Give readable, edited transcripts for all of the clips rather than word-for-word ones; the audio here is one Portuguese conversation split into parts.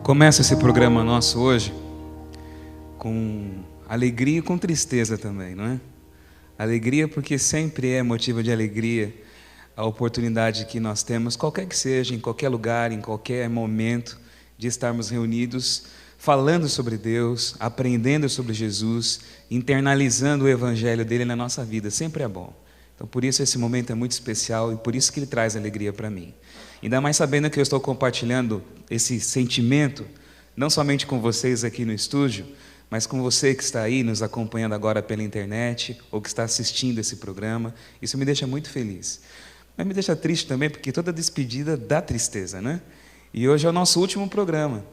Eu começo esse programa nosso hoje com alegria e com tristeza também, não é? Alegria porque sempre é motivo de alegria a oportunidade que nós temos, qualquer que seja, em qualquer lugar, em qualquer momento, de estarmos reunidos, falando sobre Deus, aprendendo sobre Jesus, internalizando o Evangelho dele na nossa vida. Sempre é bom. Então, por isso esse momento é muito especial e por isso que ele traz alegria para mim. Ainda mais sabendo que eu estou compartilhando esse sentimento, não somente com vocês aqui no estúdio, mas com você que está aí nos acompanhando agora pela internet ou que está assistindo esse programa. Isso me deixa muito feliz. Mas me deixa triste também, porque toda despedida dá tristeza, né? E hoje é o nosso último programa.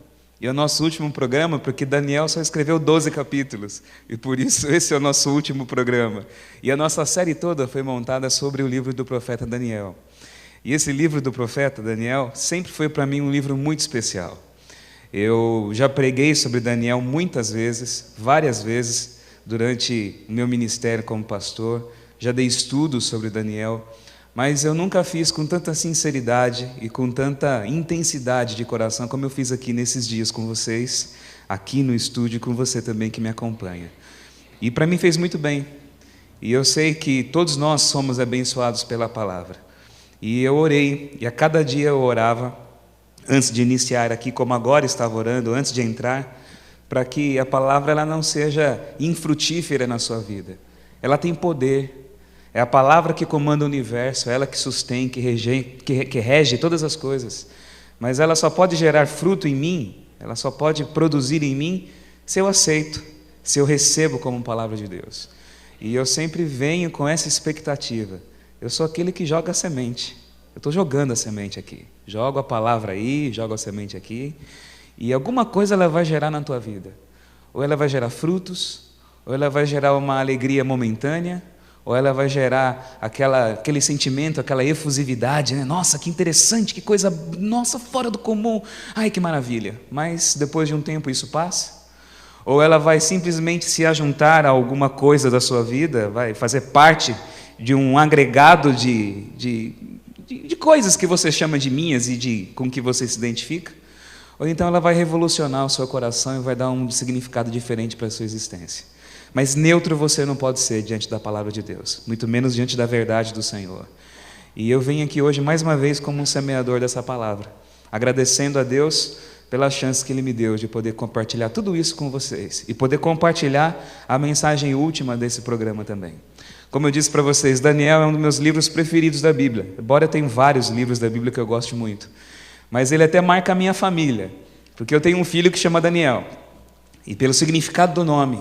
E é o nosso último programa porque Daniel só escreveu 12 capítulos. E por isso esse é o nosso último programa. E a nossa série toda foi montada sobre o livro do profeta Daniel. E esse livro do profeta Daniel sempre foi para mim um livro muito especial. Eu já preguei sobre Daniel muitas vezes, várias vezes, durante o meu ministério como pastor. Já dei estudos sobre Daniel, mas eu nunca fiz com tanta sinceridade e com tanta intensidade de coração como eu fiz aqui nesses dias com vocês, aqui no estúdio e com você também que me acompanha. E para mim fez muito bem. E eu sei que todos nós somos abençoados pela palavra. E eu orei, e a cada dia eu orava, antes de iniciar aqui, como agora estava orando, antes de entrar, para que a palavra ela não seja infrutífera na sua vida. Ela tem poder. É a palavra que comanda o universo, é ela que sustém, que rege todas as coisas. Mas ela só pode gerar fruto em mim, ela só pode produzir em mim se eu aceito, se eu recebo como palavra de Deus. E eu sempre venho com essa expectativa. Eu sou aquele que joga a semente. Eu estou jogando a semente aqui. Jogo a palavra aí, jogo a semente aqui. E alguma coisa ela vai gerar na tua vida. Ou ela vai gerar frutos, ou ela vai gerar uma alegria momentânea, ou ela vai gerar aquele sentimento, aquela efusividade, né? Nossa, que interessante, que coisa, nossa, fora do comum, ai, que maravilha. Mas depois de um tempo isso passa. Ou ela vai simplesmente se ajuntar a alguma coisa da sua vida, vai fazer parte de um agregado de coisas que você chama de minhas e com que você se identifica. Ou então ela vai revolucionar o seu coração e vai dar um significado diferente para a sua existência. Mas neutro você não pode ser diante da palavra de Deus, muito menos diante da verdade do Senhor. E eu venho aqui hoje mais uma vez como um semeador dessa palavra, agradecendo a Deus pela chance que Ele me deu de poder compartilhar tudo isso com vocês e poder compartilhar a mensagem última desse programa também. Como eu disse para vocês, Daniel é um dos meus livros preferidos da Bíblia, embora eu tenha vários livros da Bíblia que eu gosto muito, mas ele até marca a minha família, porque eu tenho um filho que chama Daniel, e pelo significado do nome,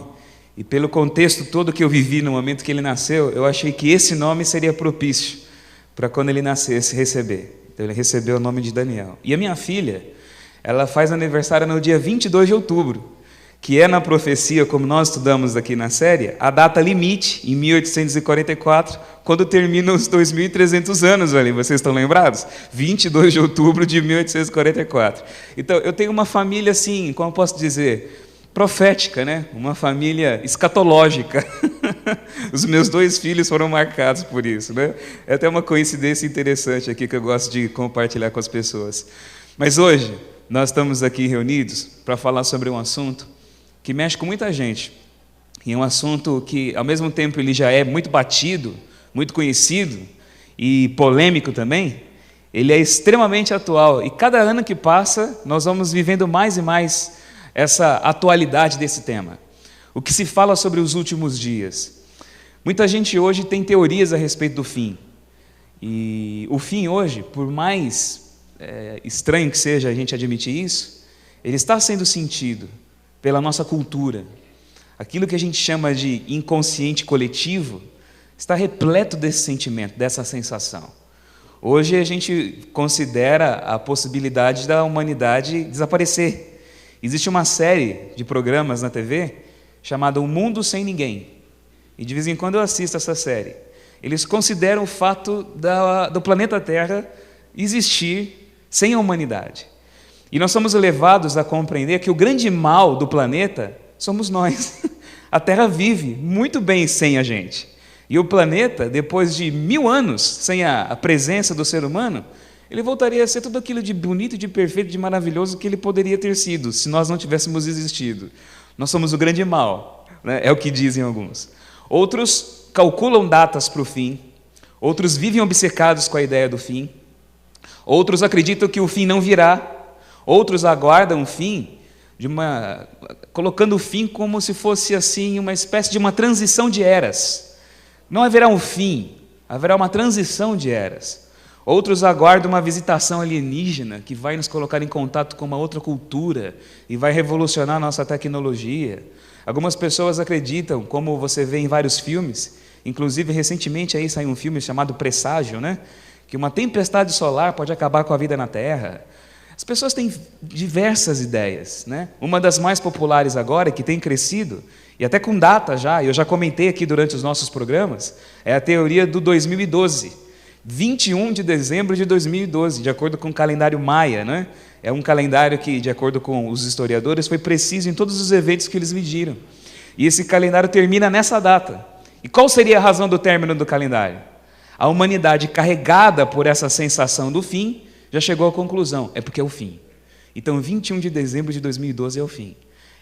e pelo contexto todo que eu vivi no momento que ele nasceu, eu achei que esse nome seria propício para quando ele nascesse receber. Então ele recebeu o nome de Daniel. E a minha filha, ela faz aniversário no dia 22 de outubro, que é na profecia, como nós estudamos aqui na série, a data limite, em 1844, quando termina os 2.300 anos ali, vocês estão lembrados? 22 de outubro de 1844. Então eu tenho uma família assim, como eu posso dizer, profética, né? Uma família escatológica. Os meus 2 filhos foram marcados por isso, né? É até uma coincidência interessante aqui que eu gosto de compartilhar com as pessoas. Mas hoje nós estamos aqui reunidos para falar sobre um assunto que mexe com muita gente. E é um assunto que, ao mesmo tempo, ele já é muito batido, muito conhecido e polêmico também. Ele é extremamente atual. E cada ano que passa, nós vamos vivendo mais e mais essa atualidade desse tema. O que se fala sobre os últimos dias. Muita gente hoje tem teorias a respeito do fim. E o fim hoje, por mais estranho que seja a gente admitir isso, ele está sendo sentido pela nossa cultura. Aquilo que a gente chama de inconsciente coletivo está repleto desse sentimento, dessa sensação. Hoje a gente considera a possibilidade da humanidade desaparecer. Existe uma série de programas na TV chamada O Mundo Sem Ninguém. E de vez em quando eu assisto essa série. Eles consideram o fato do planeta Terra existir sem a humanidade. E nós somos levados a compreender que o grande mal do planeta somos nós. A Terra vive muito bem sem a gente. E o planeta, depois de 1000 anos sem a presença do ser humano, ele voltaria a ser tudo aquilo de bonito, de perfeito, de maravilhoso que ele poderia ter sido, se nós não tivéssemos existido. Nós somos o grande mal, né? É o que dizem alguns. Outros calculam datas para o fim, outros vivem obcecados com a ideia do fim, outros acreditam que o fim não virá, outros aguardam o fim colocando o fim como se fosse assim uma espécie de uma transição de eras. Não haverá um fim, haverá uma transição de eras. Outros aguardam uma visitação alienígena que vai nos colocar em contato com uma outra cultura e vai revolucionar a nossa tecnologia. Algumas pessoas acreditam, como você vê em vários filmes, inclusive recentemente aí saiu um filme chamado Presságio, né? Que uma tempestade solar pode acabar com a vida na Terra. As pessoas têm diversas ideias, né? Uma das mais populares agora, que tem crescido, e até com data já, eu já comentei aqui durante os nossos programas, é a teoria do 2012, 21 de dezembro de 2012, de acordo com o calendário maia, né? É um calendário que, de acordo com os historiadores, foi preciso em todos os eventos que eles mediram. E esse calendário termina nessa data. E qual seria a razão do término do calendário? A humanidade, carregada por essa sensação do fim, já chegou à conclusão, é porque é o fim. Então, 21 de dezembro de 2012 é o fim.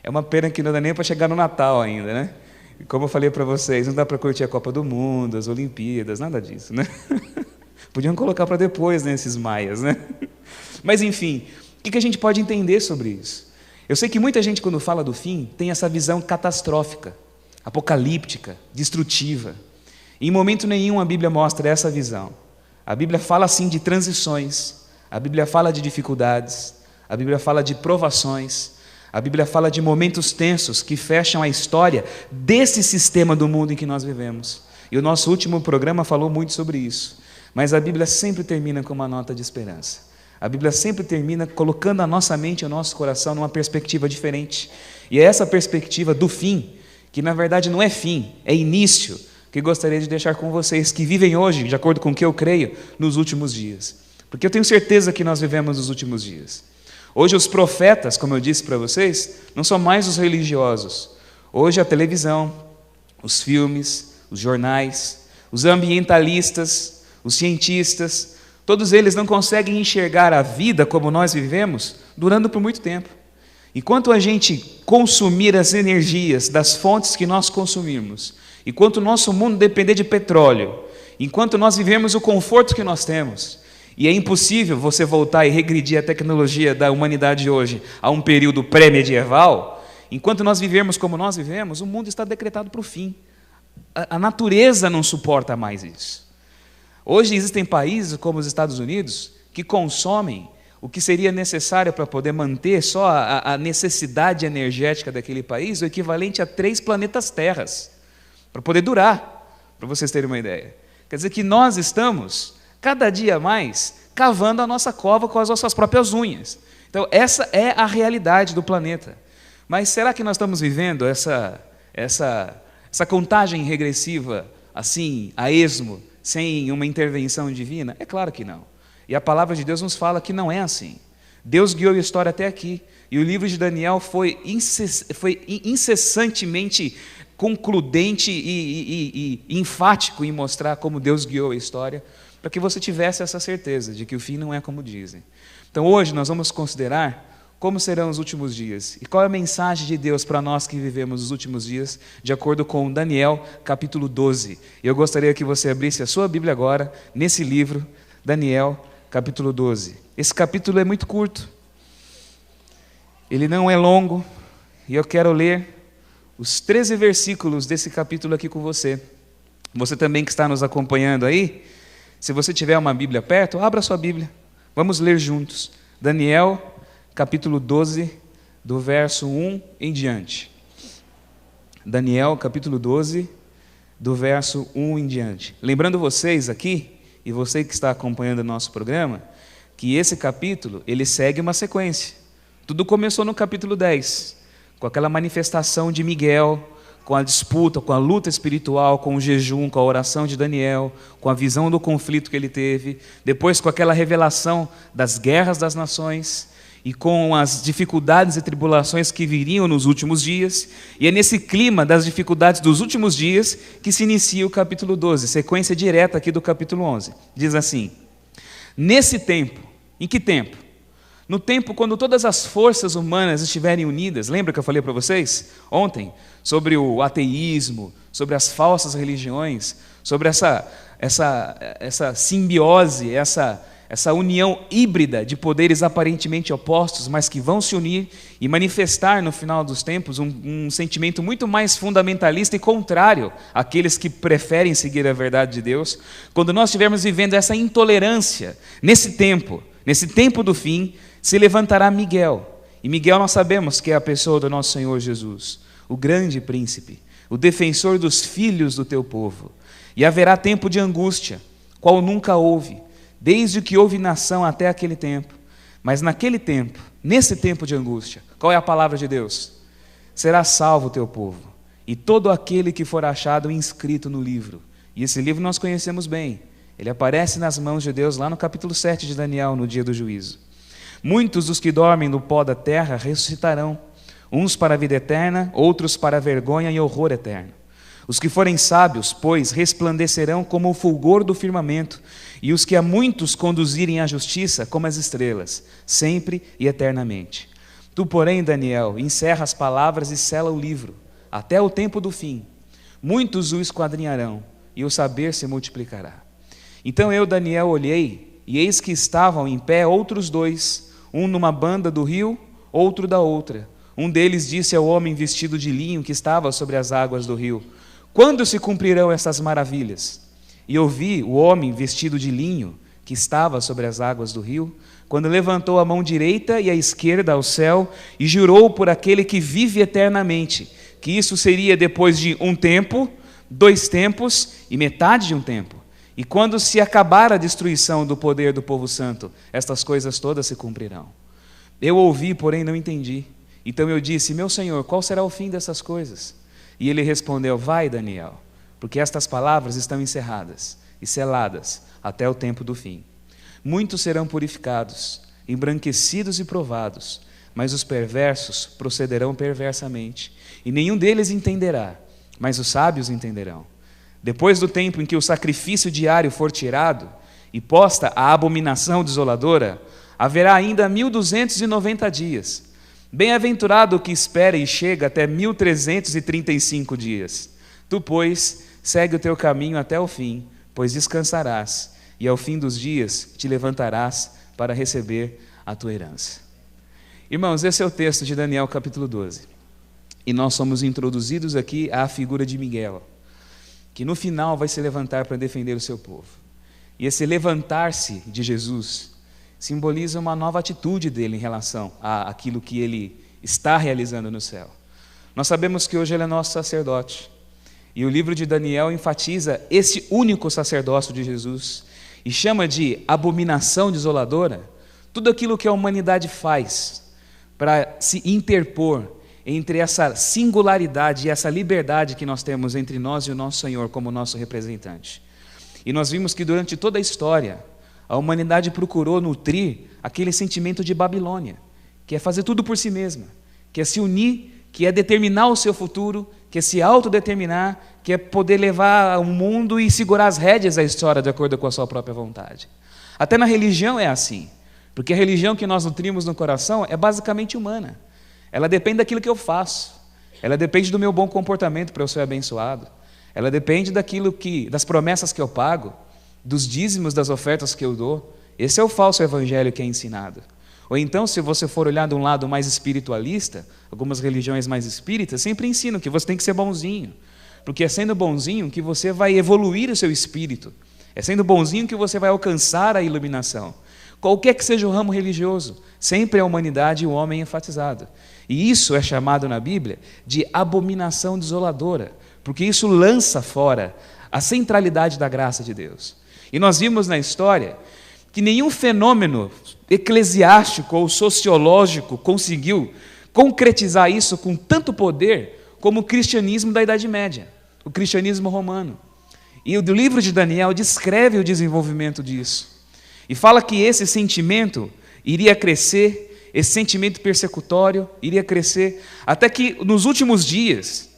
É uma pena que não dá nem para chegar no Natal ainda, né? E como eu falei para vocês, não dá para curtir a Copa do Mundo, as Olimpíadas, nada disso, né? Podiam colocar para depois, né, esses maias, né? Mas, enfim, o que a gente pode entender sobre isso? Eu sei que muita gente, quando fala do fim, tem essa visão catastrófica, apocalíptica, destrutiva. E em momento nenhum a Bíblia mostra essa visão. A Bíblia fala, sim, de transições. A Bíblia fala de dificuldades, a Bíblia fala de provações, a Bíblia fala de momentos tensos que fecham a história desse sistema do mundo em que nós vivemos. E o nosso último programa falou muito sobre isso. Mas a Bíblia sempre termina com uma nota de esperança. A Bíblia sempre termina colocando a nossa mente e o nosso coração numa perspectiva diferente. E é essa perspectiva do fim, que na verdade não é fim, é início, que gostaria de deixar com vocês que vivem hoje, de acordo com o que eu creio, nos últimos dias. Porque eu tenho certeza que nós vivemos nos últimos dias. Hoje os profetas, como eu disse para vocês, não são mais os religiosos. Hoje a televisão, os filmes, os jornais, os ambientalistas, os cientistas, todos eles não conseguem enxergar a vida como nós vivemos durando por muito tempo. Enquanto a gente consumir as energias das fontes que nós consumimos, enquanto o nosso mundo depender de petróleo, enquanto nós vivemos o conforto que nós temos, e é impossível você voltar e regredir a tecnologia da humanidade hoje a um período pré-medieval, enquanto nós vivermos como nós vivemos, o mundo está decretado para o fim. A natureza não suporta mais isso. Hoje existem países como os Estados Unidos que consomem o que seria necessário para poder manter só a necessidade energética daquele país, o equivalente a 3 planetas Terras, para poder durar, para vocês terem uma ideia. Quer dizer que nós estamos, cada dia mais, cavando a nossa cova com as nossas próprias unhas. Então, essa é a realidade do planeta. Mas será que nós estamos vivendo essa contagem regressiva, assim, a esmo, sem uma intervenção divina? É claro que não. E a palavra de Deus nos fala que não é assim. Deus guiou a história até aqui. E o livro de Daniel foi incessantemente concludente e enfático em mostrar como Deus guiou a história, para que você tivesse essa certeza de que o fim não é como dizem. Então hoje nós vamos considerar como serão os últimos dias e qual é a mensagem de Deus para nós que vivemos os últimos dias, de acordo com Daniel capítulo 12. Eu gostaria que você abrisse a sua Bíblia agora, nesse livro, Daniel capítulo 12. Esse capítulo é muito curto, ele não é longo, e eu quero ler os 13 versículos desse capítulo aqui com você. Você também que está nos acompanhando aí, se você tiver uma Bíblia perto, abra sua Bíblia, vamos ler juntos. Daniel capítulo 12, do verso 1 em diante. Daniel capítulo 12, do verso 1 em diante. Lembrando vocês aqui, e você que está acompanhando o nosso programa, que esse capítulo, ele segue uma sequência. Tudo começou no capítulo 10, com aquela manifestação de Miguel, com a disputa, com a luta espiritual, com o jejum, com a oração de Daniel, com a visão do conflito que ele teve, depois com aquela revelação das guerras das nações, e com as dificuldades e tribulações que viriam nos últimos dias, e é nesse clima das dificuldades dos últimos dias que se inicia o capítulo 12, sequência direta aqui do capítulo 11. Diz assim: Nesse tempo, em que tempo? No tempo quando todas as forças humanas estiverem unidas. Lembra que eu falei para vocês ontem sobre o ateísmo, sobre as falsas religiões, sobre essa simbiose, essa união híbrida de poderes aparentemente opostos, mas que vão se unir e manifestar no final dos tempos um sentimento muito mais fundamentalista e contrário àqueles que preferem seguir a verdade de Deus. Quando nós estivermos vivendo essa intolerância, nesse tempo do fim, se levantará Miguel. E Miguel nós sabemos que é a pessoa do nosso Senhor Jesus, o grande príncipe, o defensor dos filhos do teu povo. E haverá tempo de angústia, qual nunca houve, desde que houve nação até aquele tempo. Mas naquele tempo, nesse tempo de angústia, qual é a palavra de Deus? Será salvo o teu povo, e todo aquele que for achado inscrito no livro. E esse livro nós conhecemos bem. Ele aparece nas mãos de Deus lá no capítulo 7 de Daniel, no dia do juízo. Muitos dos que dormem no pó da terra ressuscitarão, uns para a vida eterna, outros para a vergonha e horror eterno. Os que forem sábios, pois, resplandecerão como o fulgor do firmamento, e os que a muitos conduzirem à justiça como as estrelas, sempre e eternamente. Tu, porém, Daniel, encerra as palavras e sela o livro, até o tempo do fim. Muitos o esquadrinharão, e o saber se multiplicará. Então eu, Daniel, olhei, e eis que estavam em pé outros dois, um numa banda do rio, outro da outra. Um deles disse ao homem vestido de linho que estava sobre as águas do rio: quando se cumprirão essas maravilhas? E ouvi o homem vestido de linho que estava sobre as águas do rio, quando levantou a mão direita e a esquerda ao céu e jurou por aquele que vive eternamente, que isso seria depois de um tempo, 2 tempos e metade de um tempo. E quando se acabar a destruição do poder do povo santo, estas coisas todas se cumprirão. Eu ouvi, porém não entendi. Então eu disse: meu Senhor, qual será o fim dessas coisas? E ele respondeu: vai, Daniel, porque estas palavras estão encerradas e seladas até o tempo do fim. Muitos serão purificados, embranquecidos e provados, mas os perversos procederão perversamente, e nenhum deles entenderá, mas os sábios entenderão. Depois do tempo em que o sacrifício diário for tirado e posta a abominação desoladora, haverá ainda 1290 dias. Bem-aventurado o que espera e chega até 1335 dias. Tu, pois, segue o teu caminho até o fim, pois descansarás, e ao fim dos dias te levantarás para receber a tua herança. Irmãos, esse é o texto de Daniel capítulo 12. E nós somos introduzidos aqui à figura de Miguel, que no final vai se levantar para defender o seu povo. E esse levantar-se de Jesus simboliza uma nova atitude dele em relação àquilo que ele está realizando no céu. Nós sabemos que hoje ele é nosso sacerdote. E o livro de Daniel enfatiza esse único sacerdócio de Jesus e chama de abominação desoladora tudo aquilo que a humanidade faz para se interpor entre essa singularidade e essa liberdade que nós temos entre nós e o nosso Senhor como nosso representante. E nós vimos que durante toda a história, a humanidade procurou nutrir aquele sentimento de Babilônia, que é fazer tudo por si mesma, que é se unir, que é determinar o seu futuro, que é se autodeterminar, que é poder levar o mundo e segurar as rédeas da história de acordo com a sua própria vontade. Até na religião é assim, porque a religião que nós nutrimos no coração é basicamente humana. Ela depende daquilo que eu faço, ela depende do meu bom comportamento para eu ser abençoado, ela depende das promessas que eu pago, dos dízimos das ofertas que eu dou. Esse é o falso evangelho que é ensinado. Ou então, se você for olhar de um lado mais espiritualista, algumas religiões mais espíritas sempre ensinam que você tem que ser bonzinho, porque é sendo bonzinho que você vai evoluir o seu espírito, é sendo bonzinho que você vai alcançar a iluminação. Qualquer que seja o ramo religioso, sempre a humanidade e o homem enfatizado. E isso é chamado na Bíblia de abominação desoladora, porque isso lança fora a centralidade da graça de Deus. E nós vimos na história que nenhum fenômeno eclesiástico ou sociológico conseguiu concretizar isso com tanto poder como o cristianismo da Idade Média, o cristianismo romano. E o livro de Daniel descreve o desenvolvimento disso. E fala que esse sentimento iria crescer, esse sentimento persecutório iria crescer, até que nos últimos dias,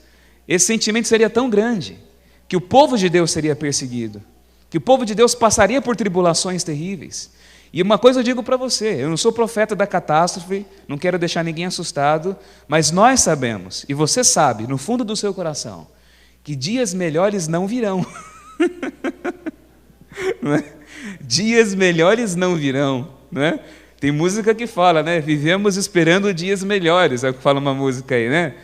esse sentimento seria tão grande que o povo de Deus seria perseguido. que o povo de Deus passaria por tribulações terríveis. E uma coisa eu digo para você, eu não sou profeta da catástrofe, não quero deixar ninguém assustado, mas nós sabemos, e você sabe, no fundo do seu coração, que dias melhores não virão. Não é? Dias melhores não virão. Não é? Tem música que fala, né? Vivemos esperando dias melhores, é o que fala uma música aí, né?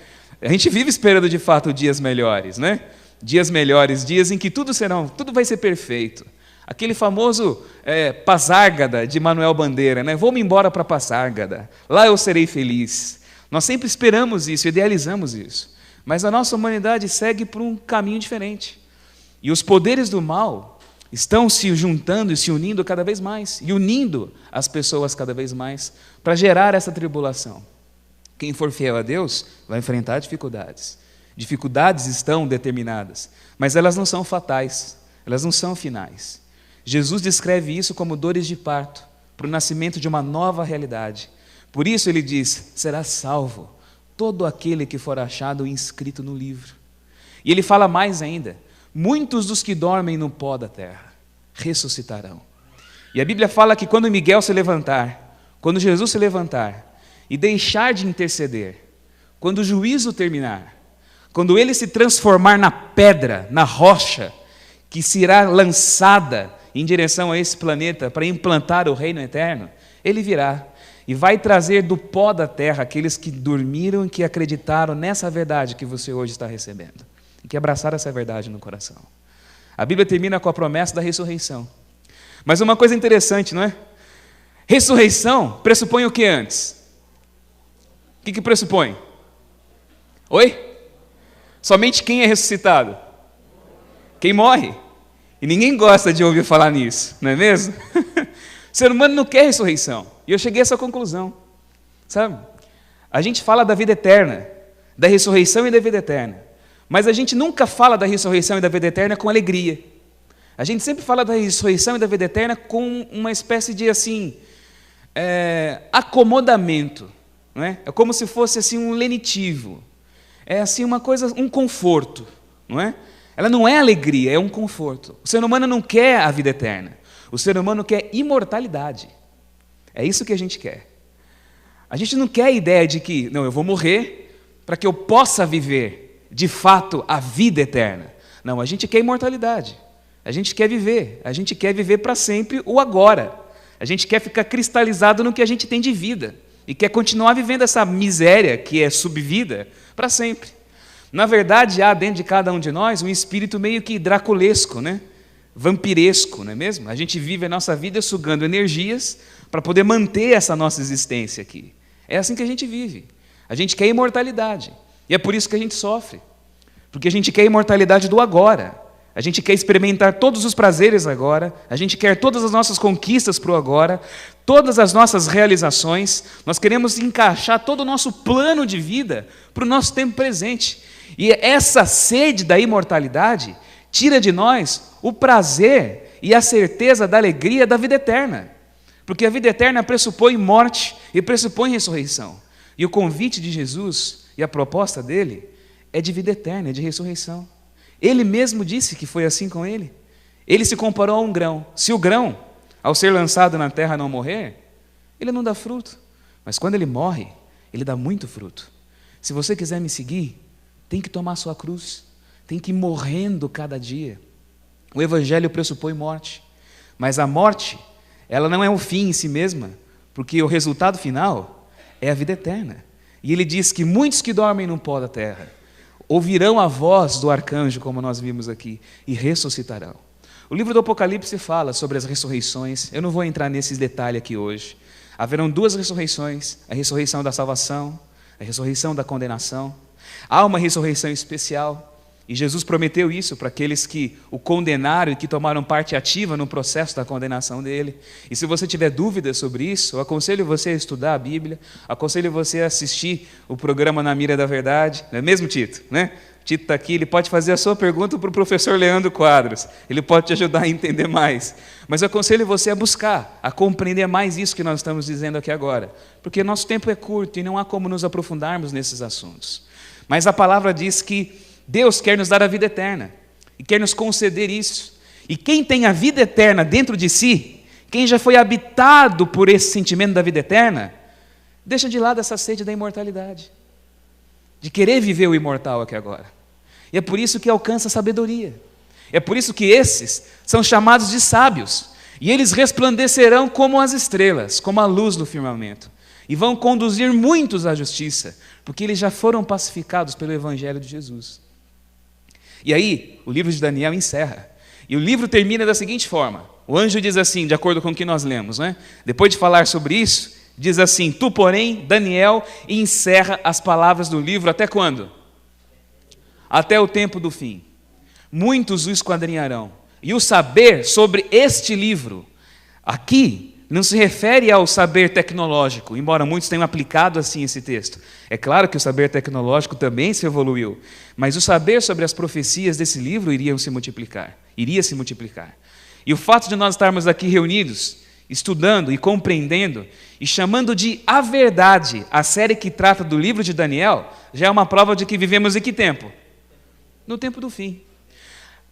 A gente vive esperando de fato dias melhores, né? Dias melhores, dias em que tudo vai ser perfeito. Aquele famoso Pasárgada de Manuel Bandeira, né? Vou-me embora para Pasárgada, lá eu serei feliz. Nós sempre esperamos isso, idealizamos isso. Mas a nossa humanidade segue por um caminho diferente. E os poderes do mal estão se juntando e se unindo cada vez mais, e unindo as pessoas cada vez mais, para gerar essa tribulação. Quem for fiel a Deus vai enfrentar dificuldades. Dificuldades estão determinadas, mas elas não são fatais, elas não são finais. Jesus descreve isso como dores de parto, para o nascimento de uma nova realidade. Por isso ele diz, será salvo todo aquele que for achado inscrito no livro. E ele fala mais ainda, muitos dos que dormem no pó da terra ressuscitarão. E a Bíblia fala que quando Miguel se levantar, quando Jesus se levantar e deixar de interceder, quando o juízo terminar, quando ele se transformar na pedra, na rocha, que será lançada em direção a esse planeta para implantar o reino eterno, ele virá e vai trazer do pó da terra aqueles que dormiram e que acreditaram nessa verdade que você hoje está recebendo, e que abraçaram essa verdade no coração. A Bíblia termina com a promessa da ressurreição. Mas uma coisa interessante, não é? Ressurreição pressupõe o que antes? O que pressupõe? Oi? Somente quem é ressuscitado? Quem morre. E ninguém gosta de ouvir falar nisso, não é mesmo? O ser humano não quer ressurreição. E eu cheguei a essa conclusão. Sabe? A gente fala da vida eterna, da ressurreição e da vida eterna. Mas a gente nunca fala da ressurreição e da vida eterna com alegria. A gente sempre fala da ressurreição e da vida eterna com uma espécie de acomodamento. Não é? É como se fosse assim, um lenitivo. É assim uma coisa, um conforto. Não é? Ela não é alegria, é um conforto. O ser humano não quer a vida eterna. O ser humano quer imortalidade. É isso que a gente quer. A gente não quer a ideia de que, não, eu vou morrer para que eu possa viver, de fato, a vida eterna. Não, a gente quer imortalidade. A gente quer viver para sempre o agora. A gente quer ficar cristalizado no que a gente tem de vida. E quer continuar vivendo essa miséria que é subvida para sempre. Na verdade, há dentro de cada um de nós um espírito meio que draculesco, né? Vampiresco, não é mesmo? A gente vive a nossa vida sugando energias para poder manter essa nossa existência aqui. É assim que a gente vive. A gente quer imortalidade. E é por isso que a gente sofre. Porque a gente quer a imortalidade do agora. A gente quer experimentar todos os prazeres agora. A gente quer todas as nossas conquistas para o agora. Todas as nossas realizações. Nós queremos encaixar todo o nosso plano de vida para o nosso tempo presente. E essa sede da imortalidade tira de nós o prazer e a certeza da alegria da vida eterna. Porque a vida eterna pressupõe morte e pressupõe ressurreição. E o convite de Jesus e a proposta dele é de vida eterna, é de ressurreição. Ele mesmo disse que foi assim com ele. Ele se comparou a um grão. Se o grão, ao ser lançado na terra, não morrer, ele não dá fruto. Mas quando ele morre, ele dá muito fruto. Se você quiser me seguir, tem que tomar sua cruz, tem que ir morrendo cada dia. O Evangelho pressupõe morte, mas a morte, ela não é um fim em si mesma, porque o resultado final é a vida eterna. E ele diz que muitos que dormem no pó da terra ouvirão a voz do arcanjo, como nós vimos aqui, e ressuscitarão. O livro do Apocalipse fala sobre as ressurreições, eu não vou entrar nesses detalhes aqui hoje. Haverão duas ressurreições, a ressurreição da salvação, a ressurreição da condenação. Há uma ressurreição especial, e Jesus prometeu isso para aqueles que o condenaram e que tomaram parte ativa no processo da condenação dele. E se você tiver dúvidas sobre isso, eu aconselho você a estudar a Bíblia, aconselho você a assistir o programa Na Mira da Verdade, não é mesmo, Tito? Né? Tito está aqui, ele pode fazer a sua pergunta para o professor Leandro Quadros, ele pode te ajudar a entender mais. Mas eu aconselho você a buscar, a compreender mais isso que nós estamos dizendo aqui agora, porque nosso tempo é curto e não há como nos aprofundarmos nesses assuntos. Mas a palavra diz que Deus quer nos dar a vida eterna e quer nos conceder isso. E quem tem a vida eterna dentro de si, quem já foi habitado por esse sentimento da vida eterna, deixa de lado essa sede da imortalidade, de querer viver o imortal aqui agora. E é por isso que alcança a sabedoria. É por isso que esses são chamados de sábios. E eles resplandecerão como as estrelas, como a luz do firmamento. E vão conduzir muitos à justiça, porque eles já foram pacificados pelo Evangelho de Jesus. E aí, o livro de Daniel encerra. E o livro termina da seguinte forma. O anjo diz assim, de acordo com o que nós lemos, né? Depois de falar sobre isso, diz assim: tu, porém, Daniel, encerra as palavras do livro até quando? Até o tempo do fim. Muitos o esquadrinharão. E o saber sobre este livro, aqui, não se refere ao saber tecnológico, embora muitos tenham aplicado assim esse texto. É claro que o saber tecnológico também se evoluiu, mas o saber sobre as profecias desse livro iria se multiplicar. E o fato de nós estarmos aqui reunidos, estudando e compreendendo, e chamando de A Verdade a série que trata do livro de Daniel, já é uma prova de que vivemos em que tempo? No tempo do fim.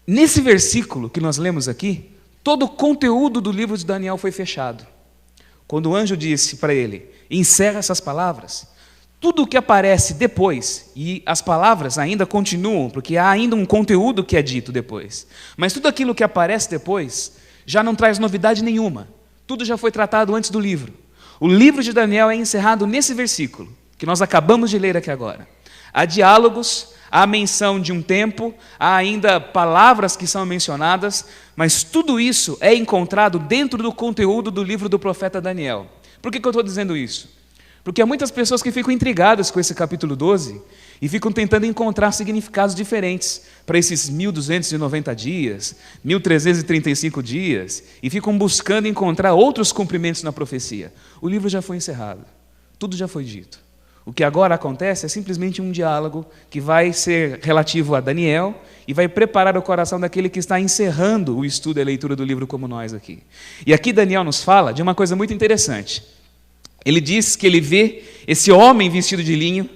Nesse versículo que nós lemos aqui, todo o conteúdo do livro de Daniel foi fechado. Quando o anjo disse para ele, encerra essas palavras, tudo o que aparece depois, e as palavras ainda continuam, porque há ainda um conteúdo que é dito depois, mas tudo aquilo que aparece depois já não traz novidade nenhuma. Tudo já foi tratado antes do livro. O livro de Daniel é encerrado nesse versículo, que nós acabamos de ler aqui agora. Há diálogos, há menção de um tempo, há ainda palavras que são mencionadas, mas tudo isso é encontrado dentro do conteúdo do livro do profeta Daniel. Por que eu estou dizendo isso? Porque há muitas pessoas que ficam intrigadas com esse capítulo 12 e ficam tentando encontrar significados diferentes para esses 1.290 dias, 1.335 dias, e ficam buscando encontrar outros cumprimentos na profecia. O livro já foi encerrado, tudo já foi dito. O que agora acontece é simplesmente um diálogo que vai ser relativo a Daniel e vai preparar o coração daquele que está encerrando o estudo e a leitura do livro como nós aqui. E aqui Daniel nos fala de uma coisa muito interessante. Ele diz que ele vê esse homem vestido de linho,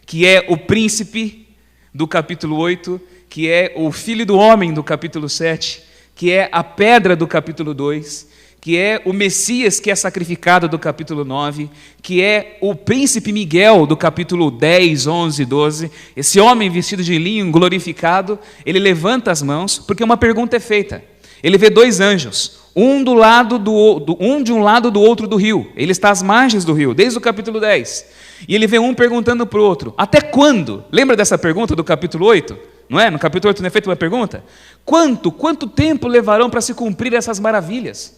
que é o príncipe do capítulo 8, que é o filho do homem do capítulo 7, que é a pedra do capítulo 2, que é o Messias que é sacrificado do capítulo 9, que é o príncipe Miguel do capítulo 10, 11 e 12. Esse homem vestido de linho, glorificado, ele levanta as mãos, porque uma pergunta é feita. Ele vê dois anjos, um de um lado do outro do rio. Ele está às margens do rio, desde o capítulo 10. E ele vê um perguntando para o outro, até quando? Lembra dessa pergunta do capítulo 8? Não é? No capítulo 8 não é feita uma pergunta? Quanto tempo levarão para se cumprir essas maravilhas?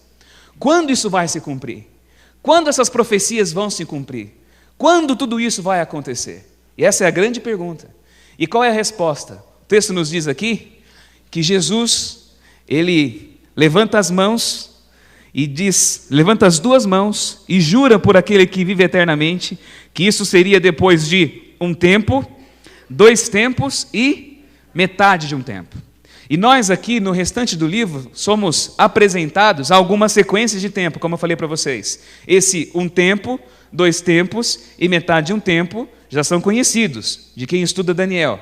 Quando isso vai se cumprir? Quando essas profecias vão se cumprir? Quando tudo isso vai acontecer? E essa é a grande pergunta. E qual é a resposta? O texto nos diz aqui que Jesus, ele levanta as mãos e diz, levanta as duas mãos e jura por aquele que vive eternamente, que isso seria depois de um tempo, 2 tempos e metade de um tempo. E nós aqui, no restante do livro, somos apresentados a algumas sequências de tempo, como eu falei para vocês. Esse 1 tempo, 2 tempos e metade de um tempo já são conhecidos de quem estuda Daniel.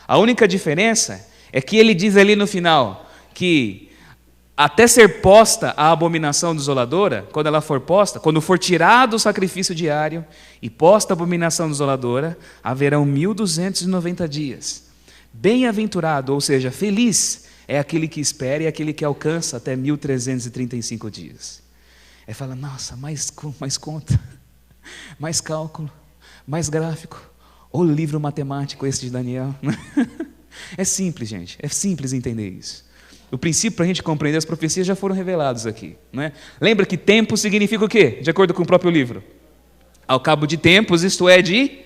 A única diferença é que ele diz ali no final que até ser posta a abominação desoladora, quando ela for posta, quando for tirado o sacrifício diário e posta a abominação desoladora, haverão 1.290 dias. Bem-aventurado, ou seja, feliz, é aquele que espera e aquele que alcança até 1.335 dias. Aí fala, nossa, mais conta, mais cálculo, mais gráfico, ou livro matemático esse de Daniel. É simples, gente, é simples entender isso. O princípio para a gente compreender as profecias já foram revelados aqui. Não é? Lembra que tempo significa o quê? De acordo com o próprio livro. Ao cabo de tempos, isto é, de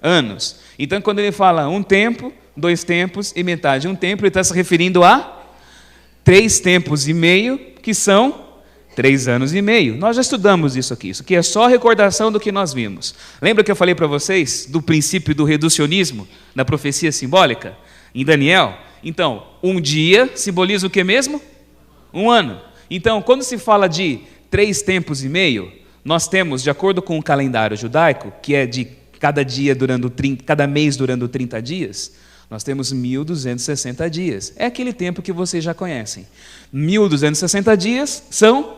anos. Então, quando ele fala 1 tempo, 2 tempos e metade de um tempo, ele está se referindo a 3 tempos e meio, que são 3 anos e meio. Nós já estudamos isso aqui. Isso aqui é só recordação do que nós vimos. Lembra que eu falei para vocês do princípio do reducionismo, da profecia simbólica, em Daniel? Então, um dia simboliza o que mesmo? 1 ano. Então, quando se fala de 3 tempos e meio, nós temos, de acordo com o calendário judaico, que é de cada mês durando 30 dias, Nós temos 1.260 dias. É aquele tempo que vocês já conhecem. 1.260 dias são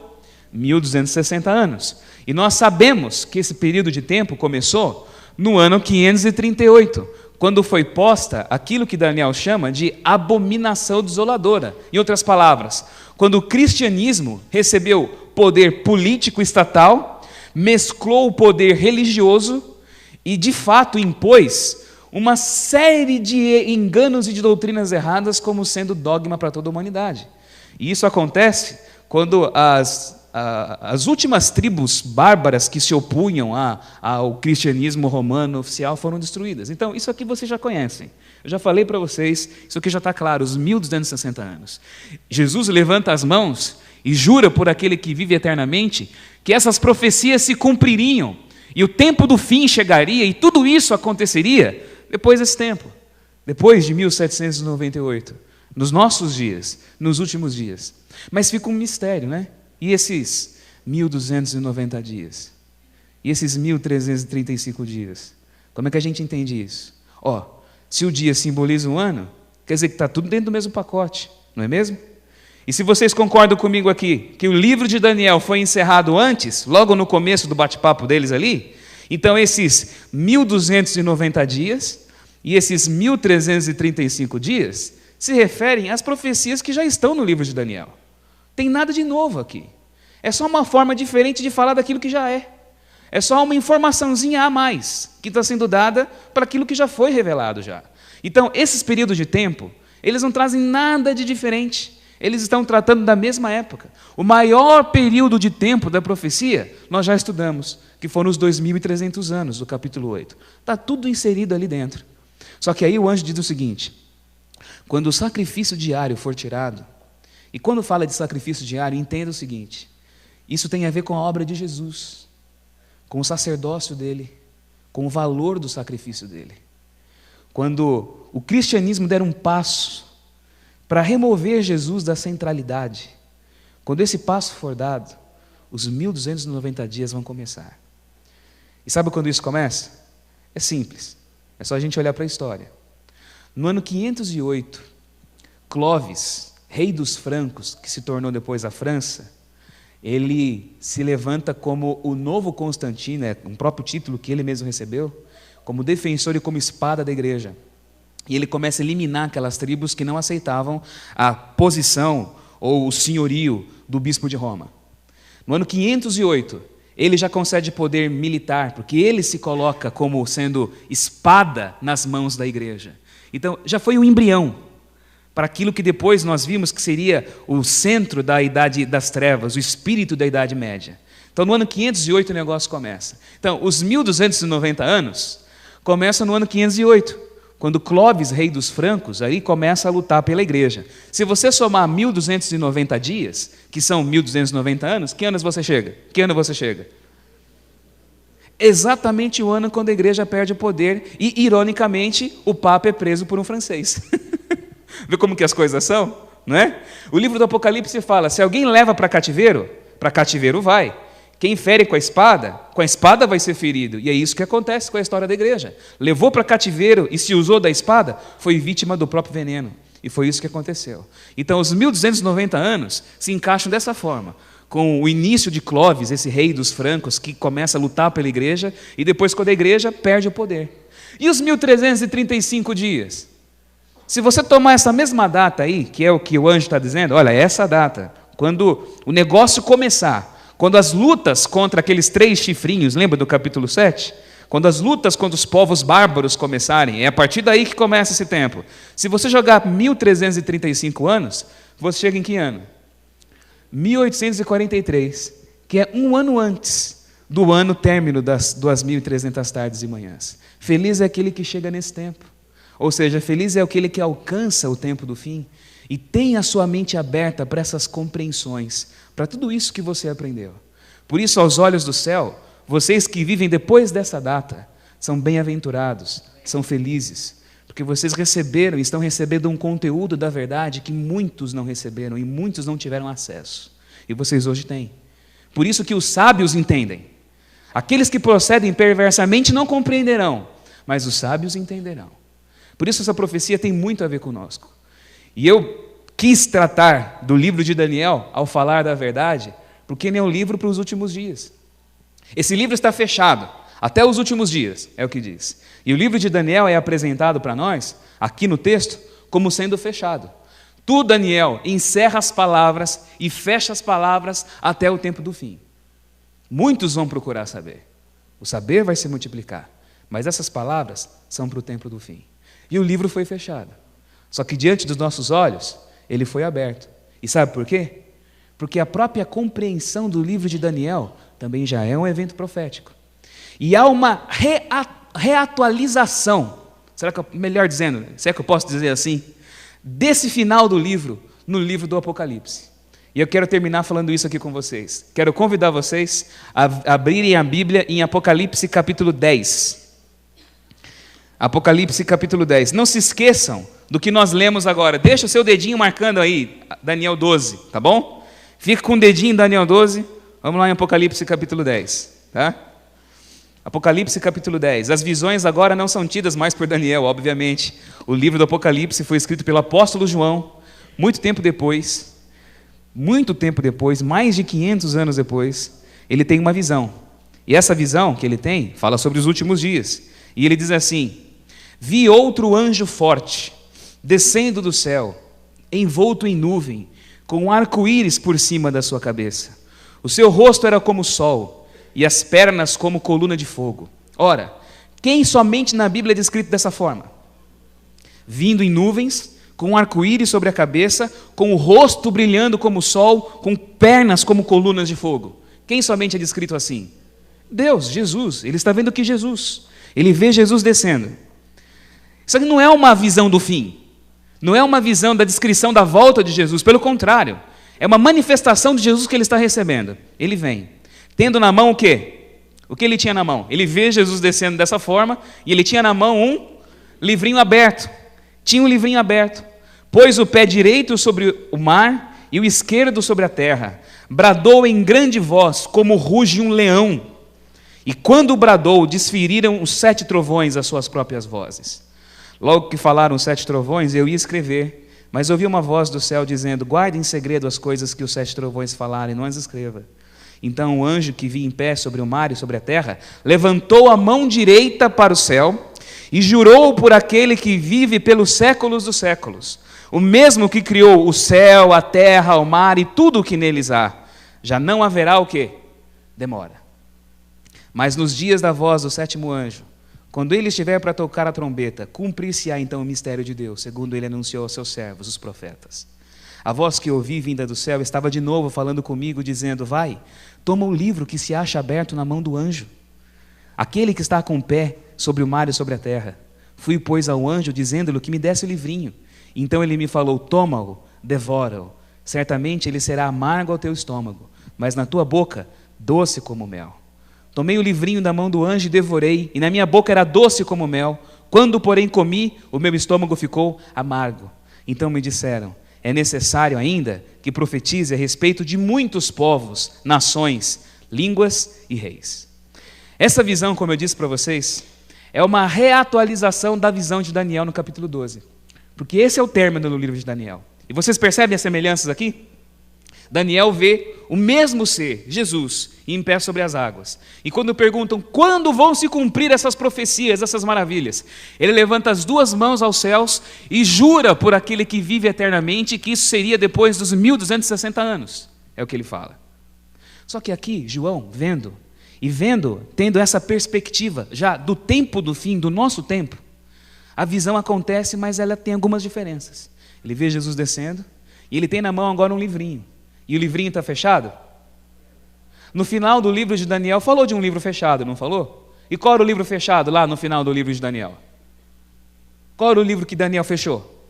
1.260 anos. E nós sabemos que esse período de tempo começou no ano 538, quando foi posta aquilo que Daniel chama de abominação desoladora. Em outras palavras, quando o cristianismo recebeu poder político estatal, mesclou o poder religioso e, de fato, impôs uma série de enganos e de doutrinas erradas como sendo dogma para toda a humanidade. E isso acontece quando as últimas tribos bárbaras que se opunham ao cristianismo romano oficial foram destruídas. Então, isso aqui vocês já conhecem. Eu já falei para vocês, isso aqui já está claro, os 1.260 anos. Jesus levanta as mãos e jura por aquele que vive eternamente que essas profecias se cumpririam e o tempo do fim chegaria e tudo isso aconteceria depois desse tempo, depois de 1798, nos nossos dias, nos últimos dias. Mas fica um mistério, né? E esses 1.290 dias? E esses 1.335 dias? Como é que a gente entende isso? Se o dia simboliza um ano, quer dizer que está tudo dentro do mesmo pacote, não é mesmo? E se vocês concordam comigo aqui, que o livro de Daniel foi encerrado antes, logo no começo do bate-papo deles ali, então esses 1.290 dias e esses 1.335 dias se referem às profecias que já estão no livro de Daniel. Tem nada de novo aqui. É só uma forma diferente de falar daquilo que já é. É só uma informaçãozinha a mais que está sendo dada para aquilo que já foi revelado já. Então, esses períodos de tempo, eles não trazem nada de diferente. Eles estão tratando da mesma época. O maior período de tempo da profecia, nós já estudamos, que foram os 2.300 anos do capítulo 8. Está tudo inserido ali dentro. Só que aí o anjo diz o seguinte: quando o sacrifício diário for tirado, e quando fala de sacrifício diário, entenda o seguinte: isso tem a ver com a obra de Jesus, com o sacerdócio dele, com o valor do sacrifício dele. Quando o cristianismo der um passo para remover Jesus da centralidade, quando esse passo for dado, os 1.290 dias vão começar. E sabe quando isso começa? É simples, é só a gente olhar para a história. No ano 508, Clovis, rei dos francos, que se tornou depois a França, ele se levanta como o novo Constantino, um próprio título que ele mesmo recebeu, como defensor e como espada da igreja. E ele começa a eliminar aquelas tribos que não aceitavam a posição ou o senhorio do bispo de Roma. No ano 508, ele já concede poder militar, porque ele se coloca como sendo espada nas mãos da igreja. Então, já foi um embrião para aquilo que depois nós vimos que seria o centro da Idade das Trevas, o espírito da Idade Média. Então, no ano 508 o negócio começa. Então, os 1.290 anos começam no ano 508, quando Clovis, rei dos francos, aí começa a lutar pela igreja. Se você somar 1.290 dias, que são 1.290 anos, que anos você chega? Que ano você chega? Exatamente o ano quando a igreja perde o poder e, ironicamente, o Papa é preso por um francês. Vê como que as coisas são? Não é? O livro do Apocalipse fala, se alguém leva para cativeiro vai. Quem fere com a espada vai ser ferido. E é isso que acontece com a história da igreja. Levou para cativeiro e se usou da espada, foi vítima do próprio veneno. E foi isso que aconteceu. Então, os 1.290 anos se encaixam dessa forma, com o início de Clovis, esse rei dos francos, que começa a lutar pela igreja, e depois, quando a igreja perde o poder. E os 1.335 dias? Se você tomar essa mesma data aí, que é o que o anjo está dizendo, olha, essa data, quando o negócio começar, quando as lutas contra aqueles 3 chifrinhos, lembra do capítulo 7? Quando as lutas contra os povos bárbaros começarem, é a partir daí que começa esse tempo. Se você jogar 1.335 anos, você chega em que ano? 1843, que é um ano antes do ano término das 2.300 tardes e manhãs. Feliz é aquele que chega nesse tempo. Ou seja, feliz é aquele que alcança o tempo do fim e tem a sua mente aberta para essas compreensões, para tudo isso que você aprendeu. Por isso, aos olhos do céu, vocês que vivem depois dessa data, são bem-aventurados, são felizes, porque vocês receberam e estão recebendo um conteúdo da verdade que muitos não receberam e muitos não tiveram acesso. E vocês hoje têm. Por isso que os sábios entendem. Aqueles que procedem perversamente não compreenderão, mas os sábios entenderão. Por isso essa profecia tem muito a ver conosco. E eu quis tratar do livro de Daniel ao falar da verdade, porque ele é um livro para os últimos dias. Esse livro está fechado até os últimos dias, é o que diz. E o livro de Daniel é apresentado para nós, aqui no texto, como sendo fechado. Tu, Daniel, encerra as palavras e fecha as palavras até o tempo do fim. Muitos vão procurar saber. O saber vai se multiplicar. Mas essas palavras são para o tempo do fim. E o livro foi fechado. Só que diante dos nossos olhos, ele foi aberto. E sabe por quê? Porque a própria compreensão do livro de Daniel também já é um evento profético. E há uma reatualização, será que melhor dizendo, será que eu posso dizer assim? Desse final do livro, no livro do Apocalipse. E eu quero terminar falando isso aqui com vocês. Quero convidar vocês a abrirem a Bíblia em Apocalipse capítulo 10. Apocalipse capítulo 10. Não se esqueçam do que nós lemos agora. Deixa o seu dedinho marcando aí, Daniel 12, tá bom? Fica com o dedinho em Daniel 12. Vamos lá em Apocalipse capítulo 10, tá? Apocalipse capítulo 10. As visões agora não são tidas mais por Daniel, obviamente. O livro do Apocalipse foi escrito pelo apóstolo João, muito tempo depois, mais de 500 anos depois, ele tem uma visão. E essa visão que ele tem fala sobre os últimos dias. E ele diz assim: vi outro anjo forte, descendo do céu, envolto em nuvem, com um arco-íris por cima da sua cabeça. O seu rosto era como o sol, e as pernas como coluna de fogo. Ora, quem somente na Bíblia é descrito dessa forma? Vindo em nuvens, com um arco-íris sobre a cabeça, com o rosto brilhando como o sol, com pernas como colunas de fogo. Quem somente é descrito assim? Deus, Jesus. Ele está vendo que Jesus. Ele vê Jesus descendo. Isso aqui não é uma visão do fim. Não é uma visão da descrição da volta de Jesus. Pelo contrário, é uma manifestação de Jesus que ele está recebendo. Ele vem. Tendo na mão o quê? O que ele tinha na mão? Ele vê Jesus descendo dessa forma e ele tinha na mão um livrinho aberto. Tinha um livrinho aberto. Pôs o pé direito sobre o mar e o esquerdo sobre a terra. Bradou em grande voz, como ruge um leão. E quando bradou, desferiram os 7 trovões as suas próprias vozes. Logo que falaram os 7 trovões, eu ia escrever, mas ouvi uma voz do céu dizendo: guarde em segredo as coisas que os 7 trovões falaram e não as escreva. Então o anjo que vi em pé sobre o mar e sobre a terra levantou a mão direita para o céu e jurou por aquele que vive pelos séculos dos séculos, o mesmo que criou o céu, a terra, o mar e tudo o que neles há. Já não haverá o quê? Demora. Mas nos dias da voz do 7º anjo, quando ele estiver para tocar a trombeta, cumprir-se-á então o mistério de Deus, segundo ele anunciou aos seus servos, os profetas. A voz que ouvi vinda do céu estava de novo falando comigo, dizendo: vai, toma o livro que se acha aberto na mão do anjo, aquele que está com o pé sobre o mar e sobre a terra. Fui, pois, ao anjo, dizendo-lhe que me desse o livrinho. Então ele me falou: toma-o, devora-o. Certamente ele será amargo ao teu estômago, mas na tua boca doce como mel. Tomei o livrinho da mão do anjo e devorei, e na minha boca era doce como mel. Quando, porém, comi, o meu estômago ficou amargo. Então me disseram: é necessário ainda que profetize a respeito de muitos povos, nações, línguas e reis. Essa visão, como eu disse para vocês, é uma reatualização da visão de Daniel no capítulo 12. Porque esse é o término do livro de Daniel. E vocês percebem as semelhanças aqui? Daniel vê o mesmo ser, Jesus, em pé sobre as águas. E quando perguntam quando vão se cumprir essas profecias, essas maravilhas, ele levanta as 2 mãos aos céus e jura por aquele que vive eternamente que isso seria depois dos 1260 anos. É o que ele fala. Só que aqui, João, tendo essa perspectiva já do tempo do fim, do nosso tempo, a visão acontece, mas ela tem algumas diferenças. Ele vê Jesus descendo e ele tem na mão agora um livrinho. E o livrinho está fechado? No final do livro de Daniel, falou de um livro fechado, não falou? E qual era o livro fechado lá no final do livro de Daniel? Qual era o livro que Daniel fechou?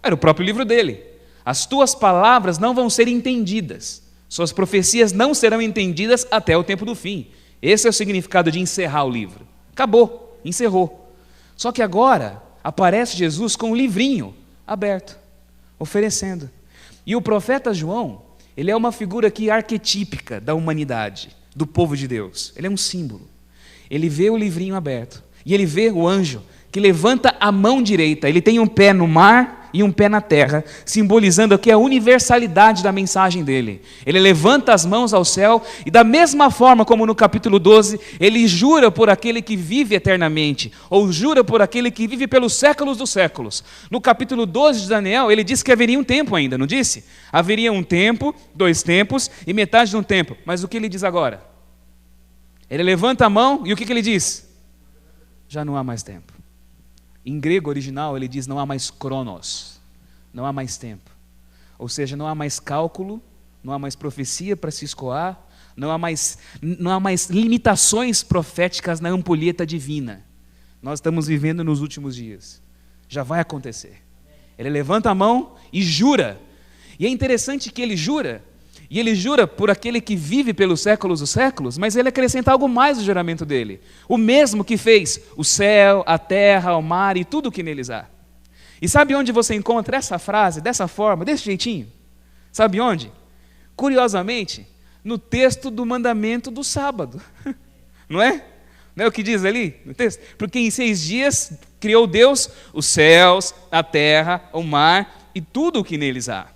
Era o próprio livro dele. As tuas palavras não vão ser entendidas. Suas profecias não serão entendidas até o tempo do fim. Esse é o significado de encerrar o livro. Acabou, encerrou. Só que agora aparece Jesus com um livrinho aberto, oferecendo. E o profeta João, ele é uma figura aqui arquetípica da humanidade, do povo de Deus. Ele é um símbolo. Ele vê o livrinho aberto e ele vê o anjo que levanta a mão direita. Ele tem um pé no mar e um pé na terra, simbolizando aqui a universalidade da mensagem dele. Ele levanta as mãos ao céu e, da mesma forma como no capítulo 12, ele jura por aquele que vive eternamente, ou jura por aquele que vive pelos séculos dos séculos. No capítulo 12 de Daniel, ele disse que haveria um tempo ainda, não disse? Haveria um tempo, 2 tempos e metade de um tempo. Mas o que ele diz agora? Ele levanta a mão e o que ele diz? Já não há mais tempo. Em grego original ele diz não há mais cronos, não há mais tempo. Ou seja, não há mais cálculo, não há mais profecia para se escoar, não há mais limitações proféticas na ampulheta divina. Nós estamos vivendo nos últimos dias. Já vai acontecer. Ele levanta a mão e jura. E é interessante que ele jura, e ele jura por aquele que vive pelos séculos dos séculos, mas ele acrescenta algo mais no juramento dele. O mesmo que fez o céu, a terra, o mar e tudo o que neles há. E sabe onde você encontra essa frase, dessa forma, desse jeitinho? Sabe onde? Curiosamente, no texto do mandamento do sábado. Não é? Não é o que diz ali no texto? Porque em 6 dias criou Deus os céus, a terra, o mar e tudo o que neles há.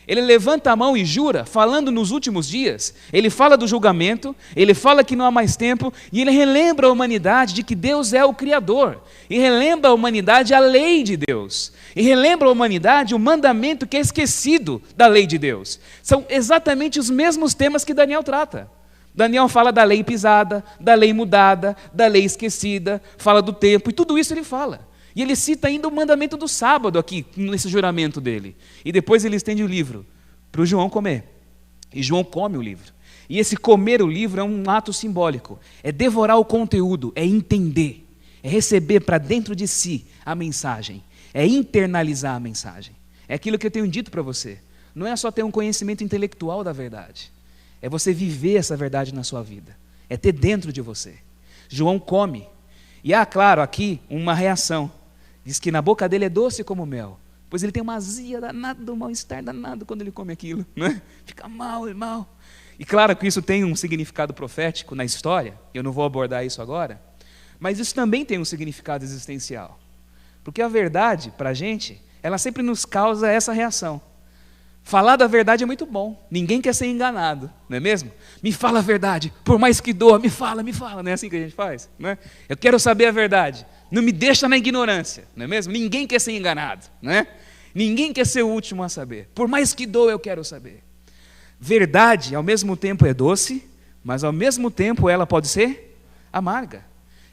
Ele levanta a mão e jura, falando nos últimos dias. Ele fala do julgamento, ele fala que não há mais tempo, e ele relembra a humanidade de que Deus é o Criador, e relembra a humanidade a lei de Deus, e relembra a humanidade o mandamento que é esquecido da lei de Deus. São exatamente os mesmos temas que Daniel trata. Daniel fala da lei pisada, da lei mudada, da lei esquecida, fala do tempo, e tudo isso ele fala. E ele cita ainda o mandamento do sábado aqui, nesse juramento dele. E depois ele estende o livro para o João comer. E João come o livro. E esse comer o livro é um ato simbólico. É devorar o conteúdo, é entender, é receber para dentro de si a mensagem, é internalizar a mensagem. É aquilo que eu tenho dito para você. Não é só ter um conhecimento intelectual da verdade. É você viver essa verdade na sua vida. É ter dentro de você. João come. E há, claro, aqui uma reação. Diz que na boca dele é doce como mel, pois ele tem uma azia danada, um mal-estar danado quando ele come aquilo, né? Fica mal. E claro que isso tem um significado profético na história, eu não vou abordar isso agora, mas isso também tem um significado existencial. Porque a verdade, para a gente, ela sempre nos causa essa reação. Falar da verdade é muito bom, ninguém quer ser enganado, não é mesmo? Me fala a verdade, por mais que doa, me fala, não é assim que a gente faz? Não é? Eu quero saber a verdade, não me deixa na ignorância, não é mesmo? Ninguém quer ser enganado, não é? Ninguém quer ser o último a saber, por mais que doa eu quero saber. Verdade ao mesmo tempo é doce, mas ao mesmo tempo ela pode ser amarga.